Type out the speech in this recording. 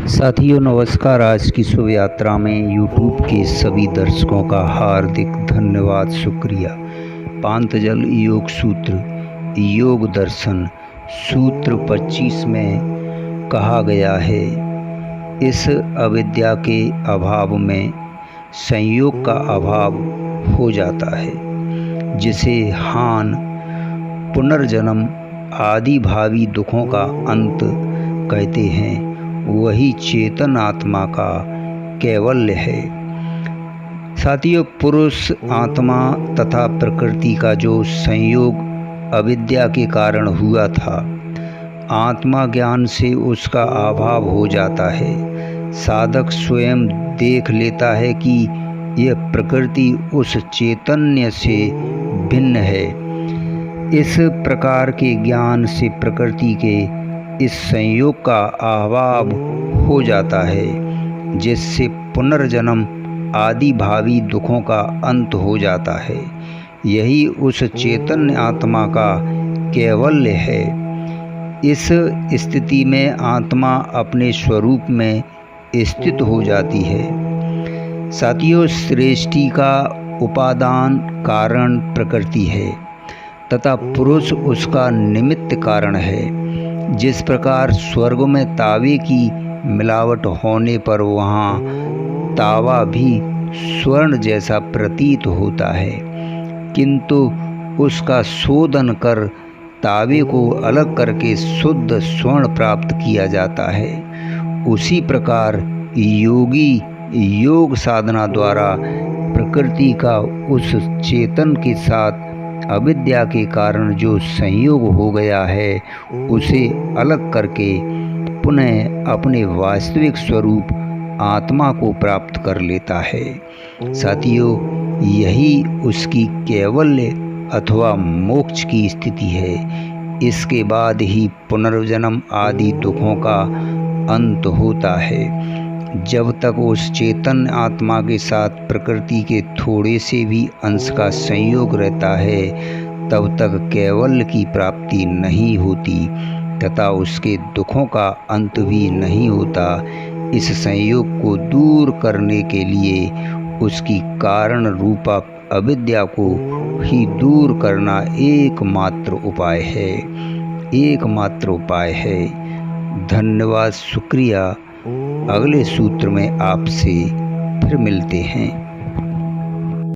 साथियों नमस्कार। आज की शुभ यात्रा में यूट्यूब के सभी दर्शकों का हार्दिक धन्यवाद, शुक्रिया। पांतजल योग सूत्र योग दर्शन सूत्र 25 में कहा गया है, इस अविद्या के अभाव में संयोग का अभाव हो जाता है, जिसे हान, पुनर्जन्म आदि भावी दुखों का अंत कहते हैं। वही चेतन आत्मा का कैवल्य है। साथियों, पुरुष आत्मा तथा प्रकृति का जो संयोग अविद्या के कारण हुआ था, आत्मा ज्ञान से उसका अभाव हो जाता है। साधक स्वयं देख लेता है कि यह प्रकृति उस चैतन्य से भिन्न है। इस प्रकार के ज्ञान से प्रकृति के इस संयोग का अभाव हो जाता है, जिससे पुनर्जन्म आदि भावी दुखों का अंत हो जाता है। यही उस चैतन्य आत्मा का कैवल्य है। इस स्थिति में आत्मा अपने स्वरूप में स्थित हो जाती है। साथियों, सृष्टि का उपादान कारण प्रकृति है तथा पुरुष उसका निमित्त कारण है। जिस प्रकार स्वर्ग में तावे की मिलावट होने पर वहाँ तावा भी स्वर्ण जैसा प्रतीत होता है, किंतु उसका शोधन कर तावे को अलग करके शुद्ध स्वर्ण प्राप्त किया जाता है। उसी प्रकार योगी योग साधना द्वारा प्रकृति का उस चेतन के साथ अविद्या के कारण जो संयोग हो गया है, उसे अलग करके पुनः अपने वास्तविक स्वरूप आत्मा को प्राप्त कर लेता है। साथियों, यही उसकी कैवल्य अथवा मोक्ष की स्थिति है। इसके बाद ही पुनर्जन्म आदि दुखों का अंत होता है। जब तक उस चेतन आत्मा के साथ प्रकृति के थोड़े से भी अंश का संयोग रहता है, तब तक कैवल्य की प्राप्ति नहीं होती तथा उसके दुखों का अंत भी नहीं होता। इस संयोग को दूर करने के लिए उसकी कारण रूपा अविद्या को ही दूर करना एकमात्र उपाय है। धन्यवाद, शुक्रिया। अगले सूत्र में आपसे फिर मिलते हैं।